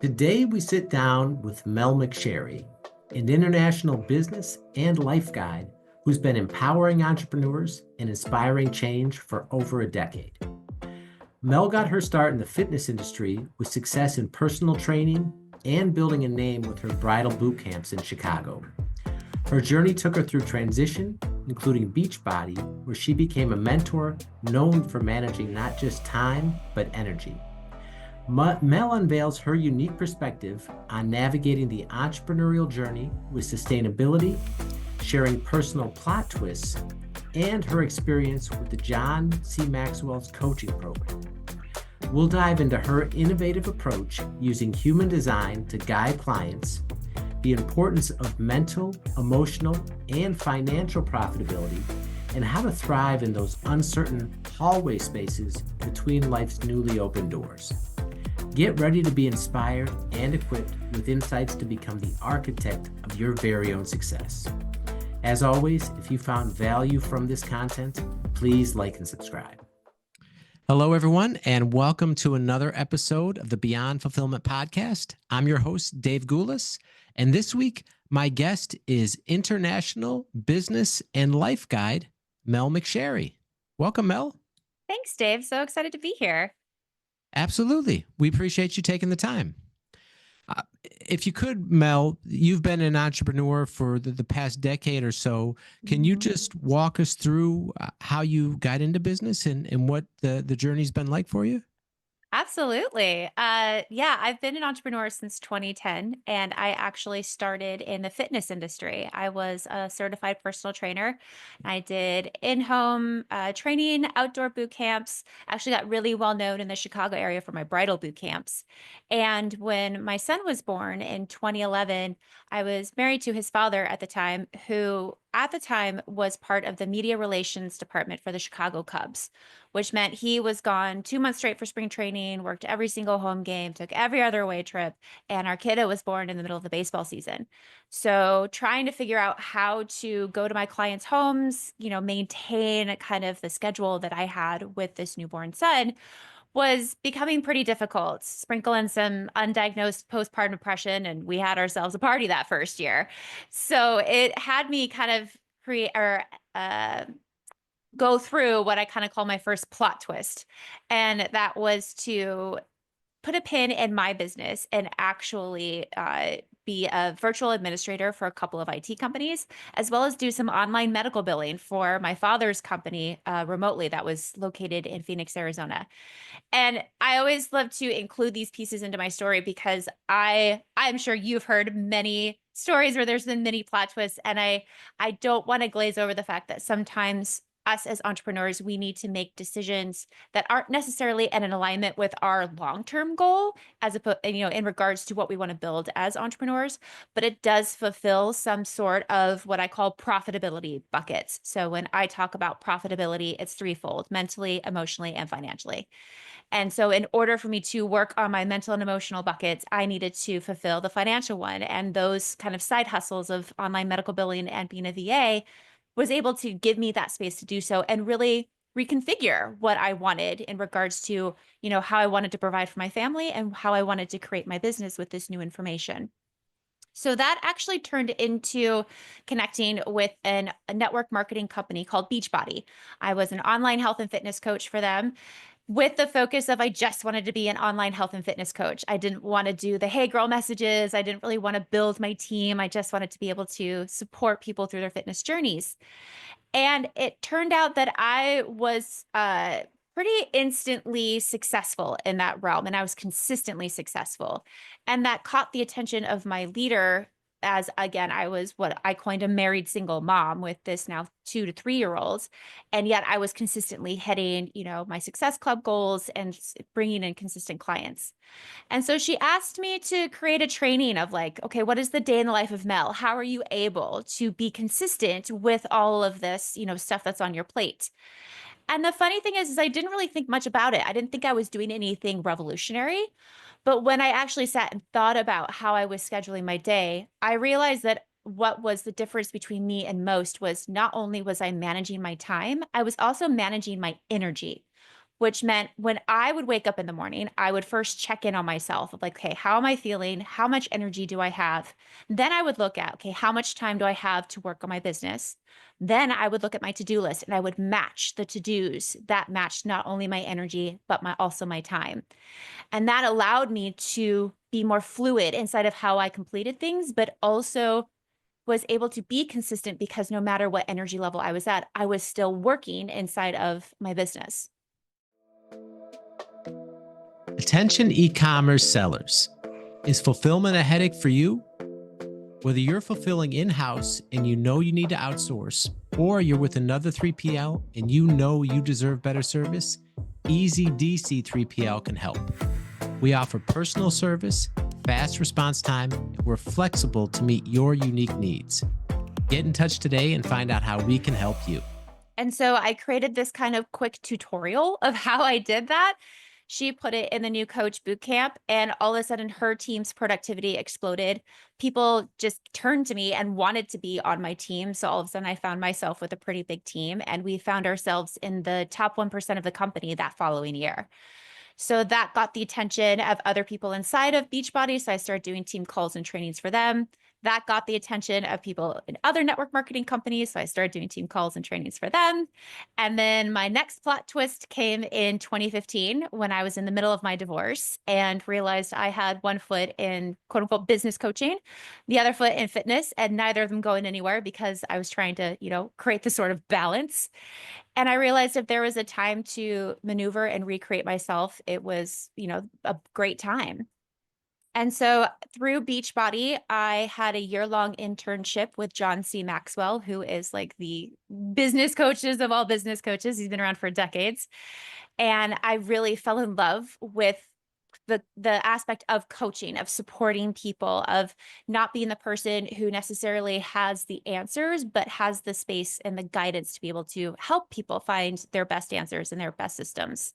Today, we sit down with Mel McSherry, an international business and life guide who's been empowering entrepreneurs and inspiring change for over a decade. Mel got her start in the fitness industry with success in personal training and building a name with her bridal boot camps in Chicago. Her journey took her through transition, including Beachbody, where she became a mentor known for managing not just time, but energy. Mel unveils her unique perspective on navigating the entrepreneurial journey with sustainability, sharing personal plot twists, and her experience with the John C. Maxwell's coaching program. We'll dive into her innovative approach using human design to guide clients, the importance of mental, emotional, and financial profitability, and how to thrive in those uncertain hallway spaces between life's newly opened doors. Get ready to be inspired and equipped with insights to become the architect of your very own success. As always, if you found value from this content, please like and subscribe. Hello, everyone, and welcome to another episode of the Beyond Fulfillment Podcast. I'm your host, Dave Goulas, and this week, my guest is international business and life guide, Mel McSherry. Welcome, Mel. Thanks, Dave. So excited to be here. Absolutely. We appreciate you taking the time. If you could, Mel, you've been an entrepreneur for the past decade or so. Can you just walk us through how you got into business and what the journey's been like for you? Absolutely. I've been an entrepreneur since 2010, and I actually started in the fitness industry. I was a certified personal trainer. I did in-home training, outdoor boot camps. Actually got really well known in the Chicago area for my bridal boot camps. And when my son was born in 2011, I was married to his father at the time, who at the time was part of the media relations department for the Chicago Cubs, which meant he was gone 2 months straight for spring training, worked every single home game, took every other away trip, and our kiddo was born in the middle of the baseball season. So trying to figure out how to go to my clients' homes, maintain kind of the schedule that I had with this newborn son was becoming pretty difficult. Sprinkle in some undiagnosed postpartum depression, and we had ourselves a party that first year. So it had me kind of create or go through what I kind of call my first plot twist. And that was to put a pin in my business and actually be a virtual administrator for a couple of IT companies, as well as do some online medical billing for my father's company remotely that was located in Phoenix, Arizona. And I always love to include these pieces into my story because I'm sure you've heard many stories where there's been many plot twists, and I don't want to glaze over the fact that sometimes us as entrepreneurs, we need to make decisions that aren't necessarily in an alignment with our long-term goal as in regards to what we want to build as entrepreneurs, but it does fulfill some sort of what I call profitability buckets. So when I talk about profitability, it's threefold: mentally, emotionally, and financially. And so in order for me to work on my mental and emotional buckets, I needed to fulfill the financial one. And those kind of side hustles of online medical billing and being a VA was able to give me that space to do so and really reconfigure what I wanted in regards to, how I wanted to provide for my family and how I wanted to create my business with this new information. So that actually turned into connecting with a network marketing company called Beachbody. I was an online health and fitness coach for them, with the focus of I just wanted to be an online health and fitness coach. I didn't want to do the hey girl messages. I didn't really want to build my team. I just wanted to be able to support people through their fitness journeys. And it turned out that I was pretty instantly successful in that realm, and I was consistently successful. And that caught the attention of my leader, as again, I was what I coined a married single mom with this now 2 to 3 year olds. And yet I was consistently hitting, my success club goals and bringing in consistent clients. And so she asked me to create a training of like, okay, what is the day in the life of Mel? How are you able to be consistent with all of this, stuff that's on your plate? And the funny thing is I didn't really think much about it. I didn't think I was doing anything revolutionary. But when I actually sat and thought about how I was scheduling my day, I realized that what was the difference between me and most was not only was I managing my time, I was also managing my energy. which meant when I would wake up in the morning, I would first check in on myself of like, okay, how am I feeling? How much energy do I have? Then I would look at, okay, how much time do I have to work on my business? Then I would look at my to-do list and I would match the to-dos that matched not only my energy, but also my time. And that allowed me to be more fluid inside of how I completed things, but also was able to be consistent because no matter what energy level I was at, I was still working inside of my business. Attention e-commerce sellers. Is fulfillment a headache for you? Whether you're fulfilling in-house and you know you need to outsource, or you're with another 3PL and you know you deserve better service, Easy DC 3PL can help. We offer personal service, fast response time, and we're flexible to meet your unique needs. Get in touch today and find out how we can help you. And so I created this kind of quick tutorial of how I did that. She put it in the new coach boot camp, and all of a sudden, her team's productivity exploded. People just turned to me and wanted to be on my team. So all of a sudden, I found myself with a pretty big team, and we found ourselves in the top 1% of the company that following year. So that got the attention of other people inside of Beachbody. So I started doing team calls and trainings for them. That got the attention of people in other network marketing companies. So I started doing team calls and trainings for them. And then my next plot twist came in 2015 when I was in the middle of my divorce and realized I had one foot in quote unquote business coaching, the other foot in fitness, and neither of them going anywhere because I was trying to, create this sort of balance. And I realized if there was a time to maneuver and recreate myself, it was, a great time. And so through Beachbody, I had a year-long internship with John C. Maxwell, who is like the business coaches of all business coaches. He's been around for decades. And I really fell in love with the aspect of coaching, of supporting people, of not being the person who necessarily has the answers, but has the space and the guidance to be able to help people find their best answers and their best systems.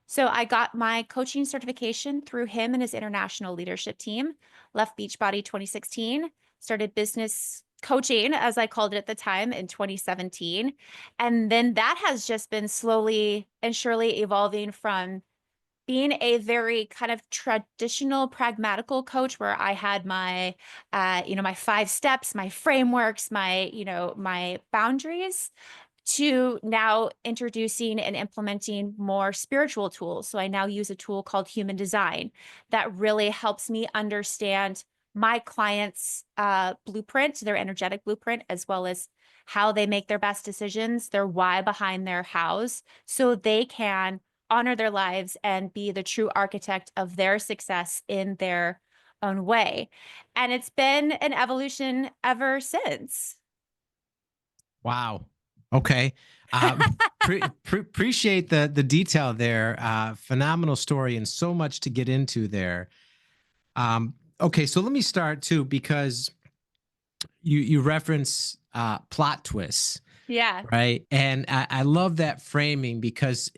So I got my coaching certification through him and his international leadership team, left Beachbody 2016, started business coaching, as I called it at the time, in 2017. And then that has just been slowly and surely evolving from being a very kind of traditional pragmatical coach where I had my my 5 steps, my frameworks, my boundaries, to now introducing and implementing more spiritual tools. So I now use a tool called human design that really helps me understand my clients' blueprint, their energetic blueprint, as well as how they make their best decisions, their why behind their hows, so they can honor their lives and be the true architect of their success in their own way. And it's been an evolution ever since. Wow. Okay. Appreciate the detail there. Phenomenal story and so much to get into there. Okay, so let me start too because you reference plot twists, Yeah. right? And I love that framing because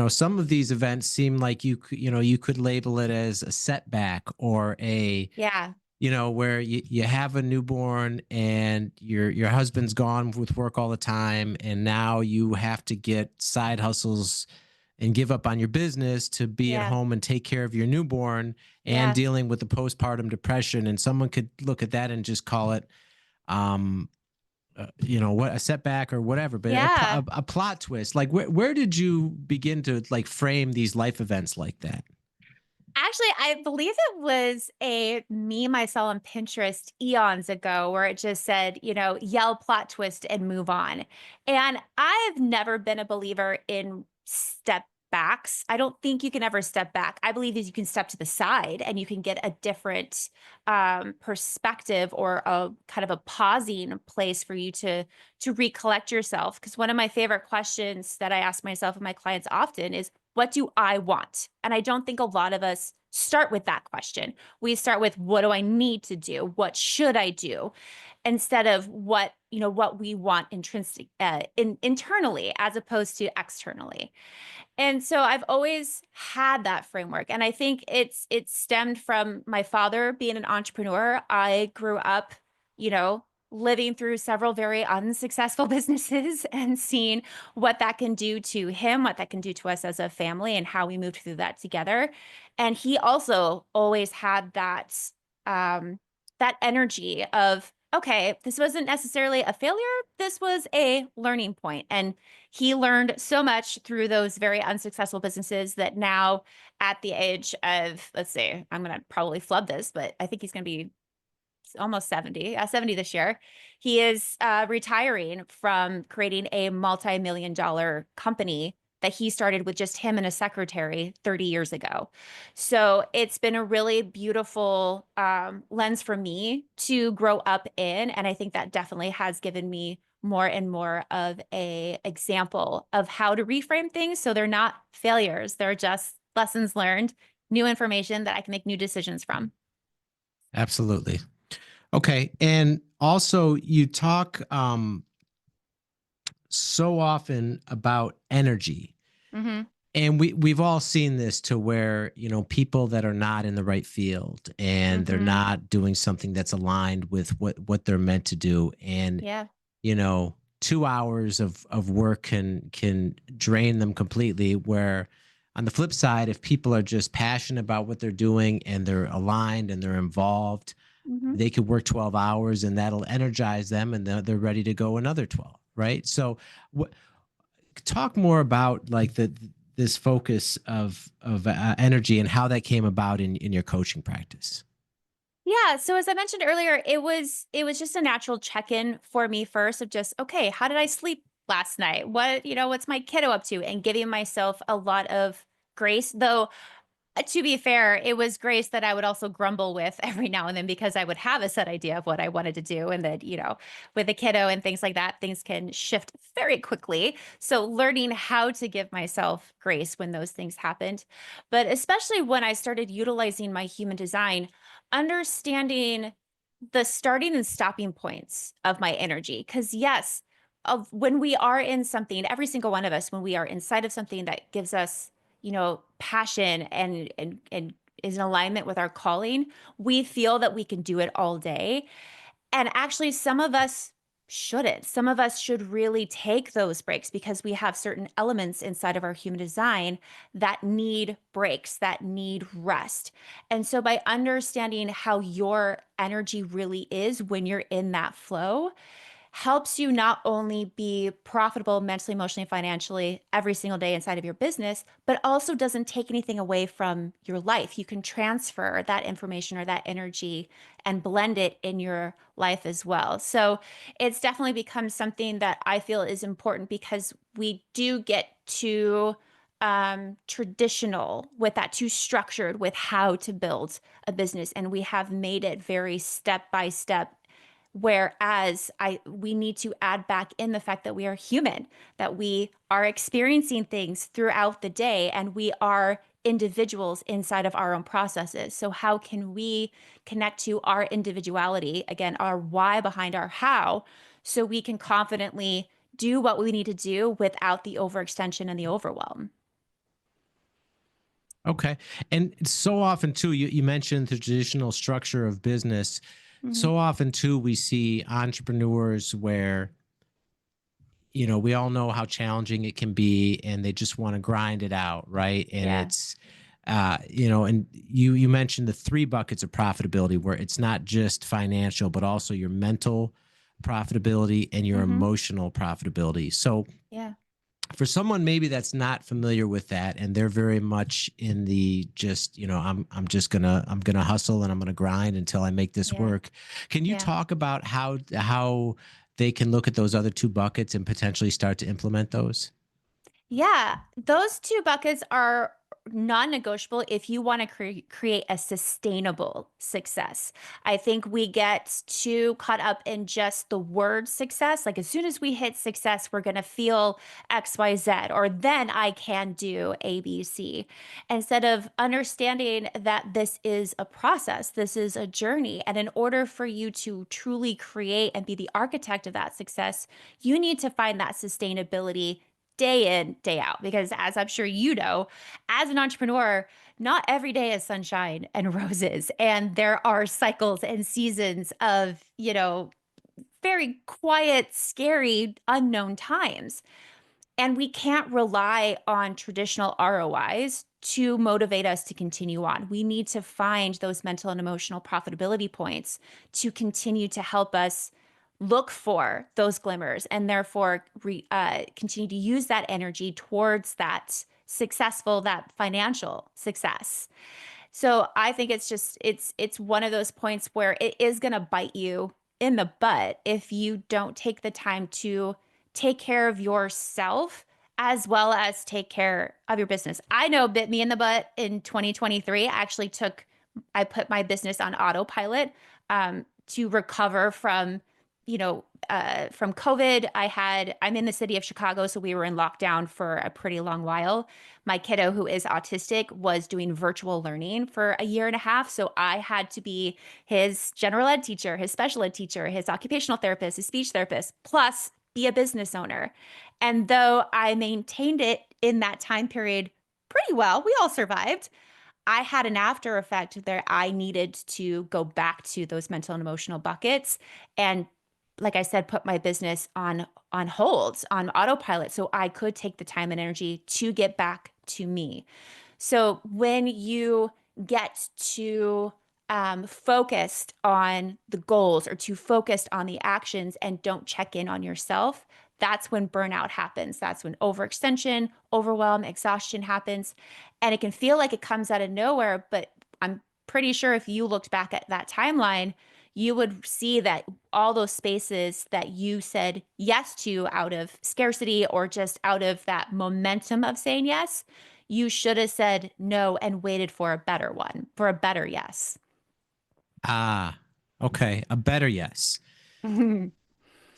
some of these events seem like you could label it as a setback or a Yeah. where you have a newborn and your husband's gone with work all the time and now you have to get side hustles and give up on your business to be at Yeah. home and take care of your newborn and Yeah. dealing with the postpartum depression, and someone could look at that and just call it um what, a setback or whatever, but Yeah. a plot twist. Like where did you begin to like frame these life events like that? Actually, I believe it was a meme I saw on Pinterest eons ago where it just said, yell plot twist and move on. And I've never been a believer in step backs. I don't think you can ever step back. I believe is you can step to the side and you can get a different perspective or a kind of a pausing place for you to recollect yourself. Because one of my favorite questions that I ask myself and my clients often is, what do I want? And I don't think a lot of us start with that question. We start with, what do I need to do? What should I do? Instead of what we want intrinsic internally as opposed to externally. And so I've always had that framework. And I think it's stemmed from my father being an entrepreneur. I grew up, you know, living through several very unsuccessful businesses and seeing what that can do to him, what that can do to us as a family, and how we moved through that together. And he also always had um, that energy of, okay, this wasn't necessarily a failure. This was a learning point. And he learned so much through those very unsuccessful businesses that now at the age of, let's say, I'm going to probably flub this, but I think he's going to be almost 70, 70 this year. He is retiring from creating a multi-million dollar company that he started with just him and a secretary 30 years ago. So it's been a really beautiful lens for me to grow up in. And I think that definitely has given me more and more of a example of how to reframe things. So they're not failures. They're just lessons learned, new information that I can make new decisions from. Absolutely. Okay. And also you talk so often about energy. Hmm. And we've all seen this to where, people that are not in the right field and they're Hmm. not doing something that's aligned with what they're meant to do. And, Yeah. 2 hours of work can drain them completely. Where on the flip side, if people are just passionate about what they're doing and they're aligned and they're involved, Mhm. they could work 12 hours and that'll energize them and they're ready to go another 12. Right. So what talk more about like this focus of energy and how that came about in your coaching practice. Yeah, so as I mentioned earlier, it was just a natural check-in for me first of just, okay, how did I sleep last night? What's my kiddo up to? And giving myself a lot of grace, though to be fair, it was grace that I would also grumble with every now and then because I would have a set idea of what I wanted to do. And then, with a kiddo and things like that, things can shift very quickly. So, learning how to give myself grace when those things happened. But especially when I started utilizing my human design, understanding the starting and stopping points of my energy. Because, yes, of when we are in something, every single one of us, when we are inside of something that gives us passion and is in alignment with our calling, we feel that we can do it all day. And actually, some of us shouldn't. Some of us should really take those breaks because we have certain elements inside of our human design that need breaks, that need rest. And so, by understanding how your energy really is when you're in that flow, helps you not only be profitable mentally, emotionally, financially every single day inside of your business, but also doesn't take anything away from your life. You can transfer that information or that energy and blend it in your life as well. So it's definitely become something that I feel is important because we do get too traditional with that, too structured with how to build a business. And we have made it very step by step. Whereas we need to add back in the fact that we are human, that we are experiencing things throughout the day, and we are individuals inside of our own processes. So, how can we connect to our individuality, again, our why behind our how, so we can confidently do what we need to do without the overextension and the overwhelm? Okay. And so often too, you mentioned the traditional structure of business. Hmm. So often too, we see entrepreneurs where, we all know how challenging it can be and they just want to grind it out. Right. And Yeah. it's, and you mentioned the three buckets of profitability where it's not just financial, but also your mental profitability and your Hmm. emotional profitability. So Yeah. for someone maybe that's not familiar with that and they're very much in the just I'm gonna hustle and I'm gonna grind until I make this Yeah. work, can you Yeah. talk about how they can look at those other two buckets and potentially start to implement those? Yeah, those 2 buckets are non-negotiable if you wanna create a sustainable success. I think we get too caught up in just the word success, like, as soon as we hit success, we're gonna feel XYZ, or then I can do ABC, instead of understanding that this is a process, this is a journey, and in order for you to truly create and be the architect of that success, you need to find that sustainability day in, day out. Because as I'm sure you know, as an entrepreneur, not every day is sunshine and roses. And there are cycles and seasons of, very quiet, scary, unknown times. And we can't rely on traditional ROIs to motivate us to continue on. We need to find those mental and emotional profitability points to continue to help us look for those glimmers and therefore continue to use that energy towards that successful, that financial success. So I think it's one of those points where it is going to bite you in the butt if you don't take the time to take care of yourself as well as take care of your business. I know it bit me in the butt in 2023. I put my business on autopilot to recover from, from COVID. I'm in the city of Chicago, so we were in lockdown for a pretty long while. My kiddo, who is autistic, was doing virtual learning for a year and a half. So I had to be his general ed teacher, his special ed teacher, his occupational therapist, his speech therapist, plus be a business owner. And though I maintained it in that time period pretty well, we all survived. I had an after effect that I needed to go back to those mental and emotional buckets and, like I said, put my business on hold, on autopilot so I could take the time and energy to get back to me. So when you get to focused on the goals or too focused on the actions and don't check in on yourself, that's when burnout happens. That's when overextension, overwhelm, exhaustion happens. And it can feel like it comes out of nowhere, but I'm pretty sure if you looked back at that timeline, you would see that all those spaces that you said yes to out of scarcity or just out of that momentum of saying yes, you should have said no and waited for a better one, for a better yes. Ah, okay. A better yes.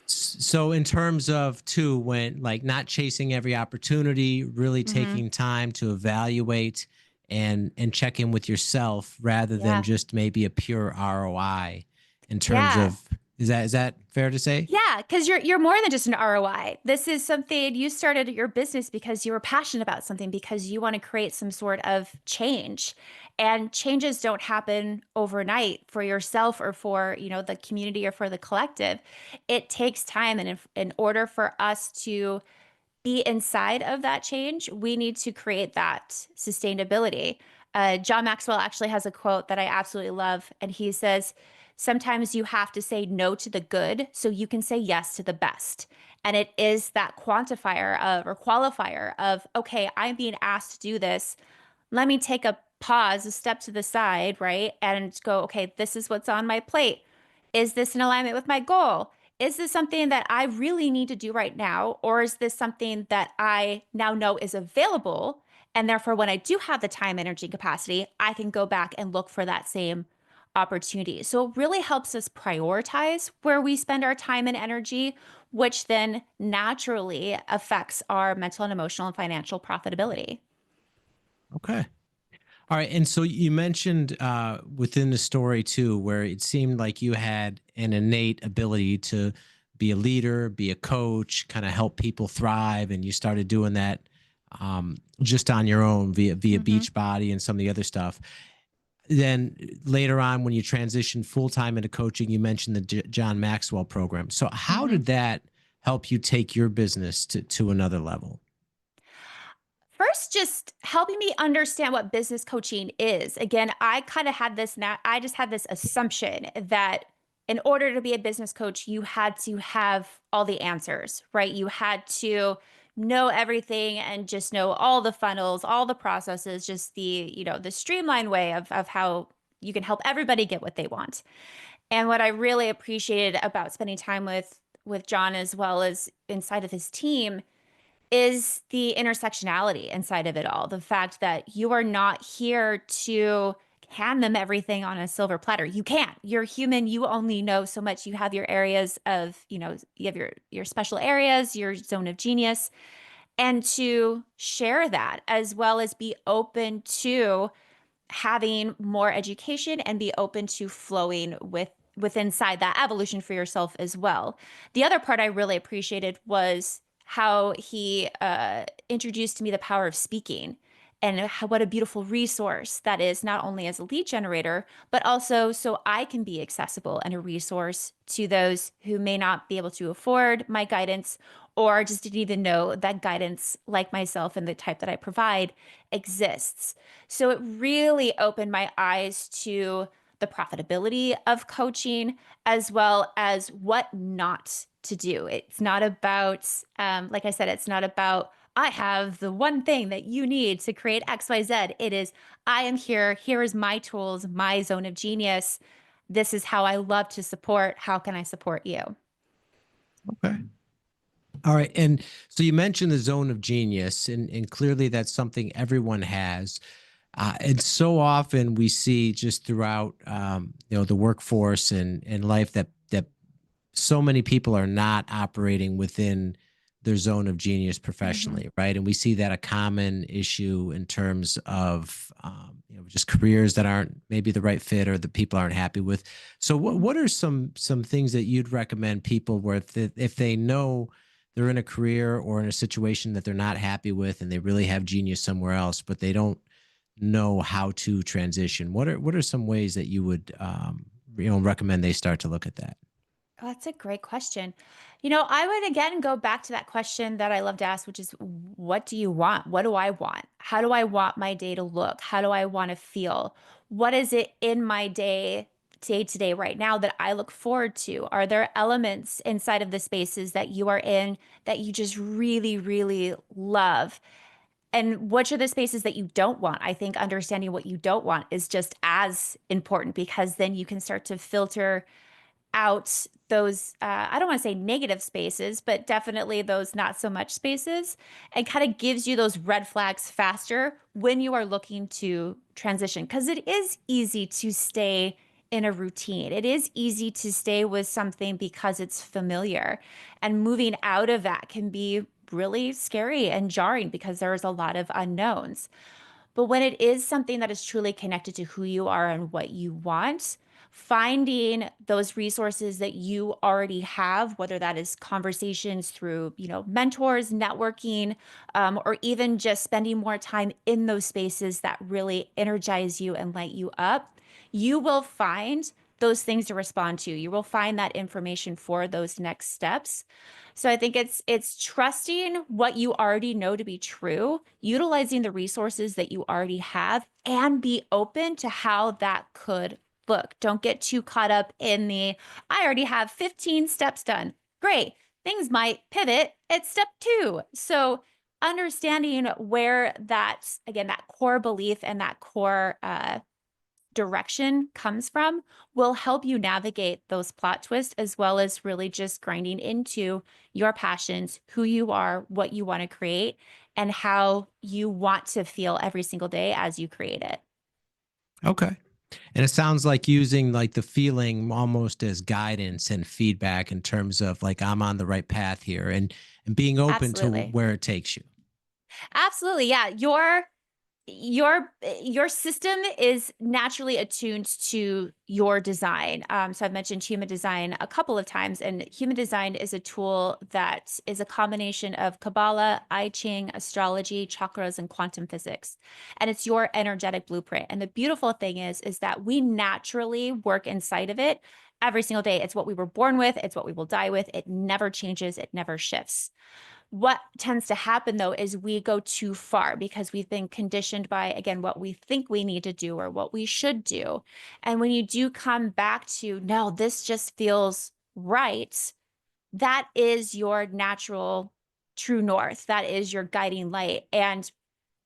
So in terms of too, when like not chasing every opportunity, really Hmm. taking time to evaluate and check in with yourself rather than Yeah. just maybe a pure ROI in terms Yeah. of, is that fair to say? Yeah, because you're more than just an ROI. This is something you started your business because you were passionate about something, because you want to create some sort of change. And changes don't happen overnight for yourself or for, the community or for the collective. It takes time. And in order for us to be inside of that change, we need to create that sustainability. John Maxwell actually has a quote that I absolutely love, and he says, sometimes you have to say no to the good so you can say yes to the best. And it is that quantifier of or qualifier of, okay, I'm being asked to do this. Let me take a pause, a step to the side, right? And go, okay, this is what's on my plate. Is this in alignment with my goal? Is this something that I really need to do right now? Or is this something that I now know is available? And therefore, when I do have the time, energy, capacity, I can go back and look for that same opportunity. So it really helps us prioritize where we spend our time and energy, which then naturally affects our mental and emotional and financial profitability. Okay. All right. And so you mentioned within the story too, where it seemed like you had an innate ability to be a leader, be a coach, kind of help people thrive. And you started doing that just on your own via Hmm. Beachbody and some of the other stuff. Then later on, when you transitioned full time into coaching, you mentioned the John Maxwell program. So how Hmm. did that help you take your business to another level? First, just helping me understand what business coaching is. Again, I kind of had this now, I just had this assumption that in order to be a business coach, you had to have all the answers, right? You had to know everything and just know all the funnels, all the processes, just the streamlined way of how you can help everybody get what they want. And what I really appreciated about spending time with John as well as inside of his team is the intersectionality inside of it all. The fact that you are not here to hand them everything on a silver platter. You can't. You're human. You only know so much. You have your areas of, you have your special areas, your zone of genius, and to share that as well as be open to having more education and be open to flowing with inside that evolution for yourself as well. The other part I really appreciated was how he introduced to me the power of speaking and what a beautiful resource that is, not only as a lead generator, but also so I can be accessible and a resource to those who may not be able to afford my guidance or just didn't even know that guidance, like myself and the type that I provide, exists. So it really opened my eyes to the profitability of coaching as well as what not to do. It's not about, like I said, it's not about I have the one thing that you need to create XYZ. It is, I am here. Here is my tools, my zone of genius. This is how I love to support. How can I support you? Okay. All right. And so you mentioned the zone of genius, and clearly that's something everyone has. And so often we see just throughout, the workforce and life that so many people are not operating within their zone of genius Mhm. professionally, right? And we see that a common issue in terms of just careers that aren't maybe the right fit or the people aren't happy with. So what are some things that you'd recommend people where if they know they're in a career or in a situation that they're not happy with and they really have genius somewhere else, but they don't know how to transition? What are some ways that you would recommend they start to look at that? Oh, that's a great question. I would again go back to that question that I love to ask, which is what do you want? What do I want? How do I want my day to look? How do I want to feel? What is it in my day to day right now that I look forward to? Are there elements inside of the spaces that you are in that you just really, really love? And which are the spaces that you don't want? I think understanding what you don't want is just as important because then you can start to filter out those I don't want to say negative spaces, but definitely those not so much spaces, and kind of gives you those red flags faster when you are looking to transition, because it is easy to stay in a routine. It is easy to stay with something because it's familiar, and moving out of that can be really scary and jarring because there's a lot of unknowns. But when it is something that is truly connected to who you are and what you want, finding those resources that you already have, whether that is conversations through, mentors, networking, or even just spending more time in those spaces that really energize you and light you up, you will find those things to respond to. You will find that information for those next steps. So I think it's trusting what you already know to be true, utilizing the resources that you already have, and be open to how that could look. Don't get too caught up in the I already have 15 steps done. Great. Things might pivot at step 2. So understanding where that again that core belief and that core direction comes from will help you navigate those plot twists as well as really just grinding into your passions, who you are, what you want to create, and how you want to feel every single day as you create it. Okay. And it sounds like using like the feeling almost as guidance and feedback in terms of like I'm on the right path here and being open to Absolutely. where it takes you. Absolutely. Yeah. Your system is naturally attuned to your design. So I've mentioned human design a couple of times, and human design is a tool that is a combination of Kabbalah, I Ching, astrology, chakras, and quantum physics. And it's your energetic blueprint. And the beautiful thing is that we naturally work inside of it every single day. It's what we were born with. It's what we will die with. It never changes. It never shifts. What tends to happen though is we go too far because we've been conditioned by, again, what we think we need to do or what we should do. And when you do come back to, no, this just feels right, that is your natural true north. That is your guiding light. And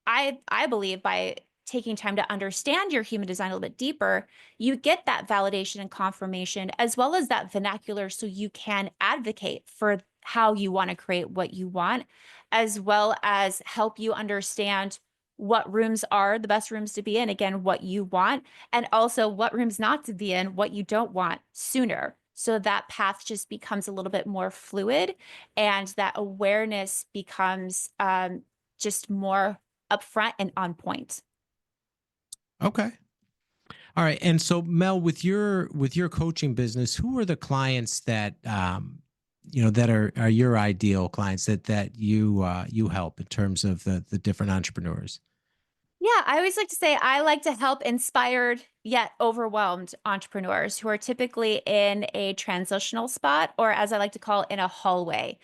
I believe by taking time to understand your human design a little bit deeper, you get that validation and confirmation as well as that vernacular so you can advocate for how you want to create what you want, as well as help you understand what rooms are the best rooms to be in, again, what you want, and also what rooms not to be in, what you don't want sooner. So that path just becomes a little bit more fluid and that awareness becomes just more upfront and on point. Okay. All right. And so Mel, with your coaching business, who are the clients that that are your ideal clients that you help in terms of the different entrepreneurs? Yeah, I always like to say I like to help inspired yet overwhelmed entrepreneurs who are typically in a transitional spot, or as I like to call in a hallway.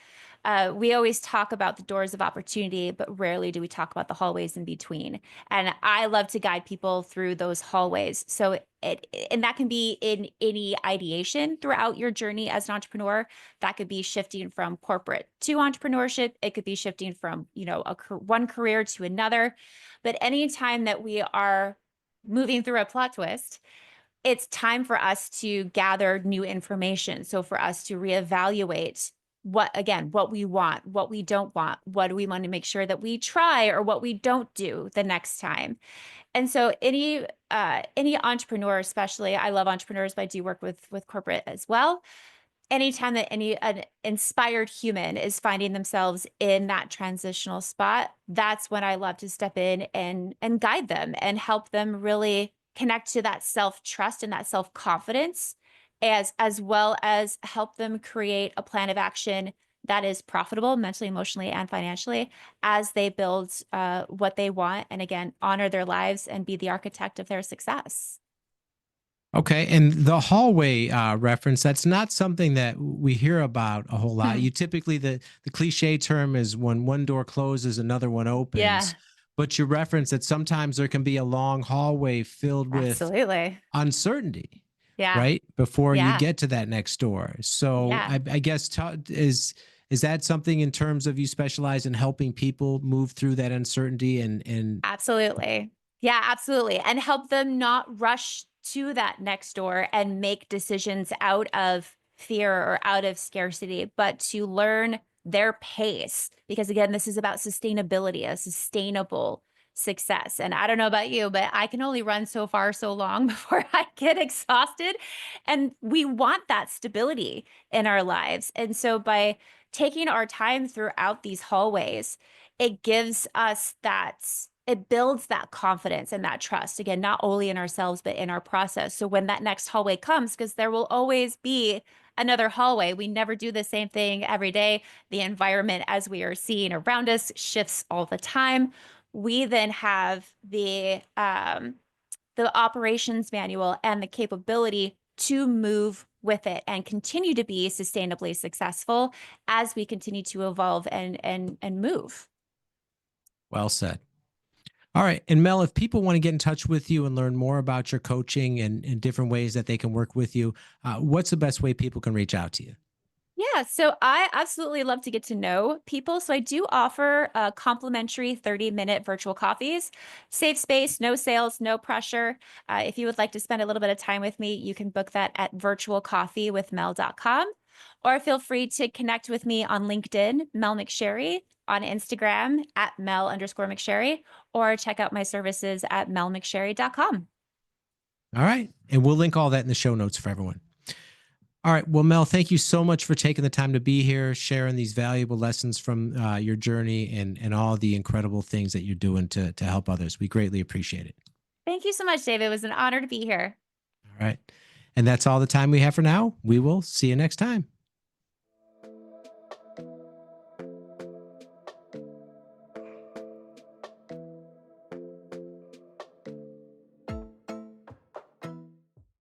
We always talk about the doors of opportunity, but rarely do we talk about the hallways in between. And I love to guide people through those hallways. So and that can be in any ideation throughout your journey as an entrepreneur. That could be shifting from corporate to entrepreneurship. It could be shifting from, one career to another. But anytime that we are moving through a plot twist, it's time for us to gather new information. So for us to reevaluate what we want, what we don't want, what do we want to make sure that we try or what we don't do the next time. And so any entrepreneur, especially, I love entrepreneurs, but I do work with corporate as well. Anytime that an inspired human is finding themselves in that transitional spot, that's when I love to step in and guide them and help them really connect to that self-trust and that self-confidence, as well as help them create a plan of action that is profitable mentally, emotionally, and financially as they build what they want, and again, honor their lives and be the architect of their success. Okay, and the hallway reference, that's not something that we hear about a whole lot. You typically, the cliche term is when one door closes, another one opens. Yeah, But you reference that sometimes there can be a long hallway filled with absolutely. uncertainty, Yeah. right? Before you Yeah. get to that next door. So Yeah. I guess is that something in terms of you specialize in helping people move through that uncertainty and Absolutely. Yeah, absolutely. And help them not rush to that next door and make decisions out of fear or out of scarcity, but to learn their pace. Because again, this is about sustainability, a sustainable success. And I don't know about you, but I can only run so far so long before I get exhausted. And we want that stability in our lives. And so by taking our time throughout these hallways, it gives us it builds that confidence and that trust, again, not only in ourselves but in our process. So when that next hallway comes, because there will always be another hallway, we never do the same thing every day. The environment, as we are seeing around us, shifts all the time. We then have the operations manual and the capability to move with it and continue to be sustainably successful as we continue to evolve and move. well said. All right. And Mel, if people want to get in touch with you and learn more about your coaching and different ways that they can work with you, what's the best way people can reach out to you? Yeah, so I absolutely love to get to know people. So I do offer complimentary 30-minute virtual coffees, safe space, no sales, no pressure. If you would like to spend a little bit of time with me, you can book that at virtualcoffeewithmel.com, or feel free to connect with me on LinkedIn, Mel McSherry, on Instagram at Mel_McSherry, or check out my services at melmcsherry.com. All right. And we'll link all that in the show notes for everyone. All right. Well, Mel, thank you so much for taking the time to be here, sharing these valuable lessons from your journey and all the incredible things that you're doing to help others. We greatly appreciate it. Thank you so much, David. It was an honor to be here. All right. And that's all the time we have for now. We will see you next time.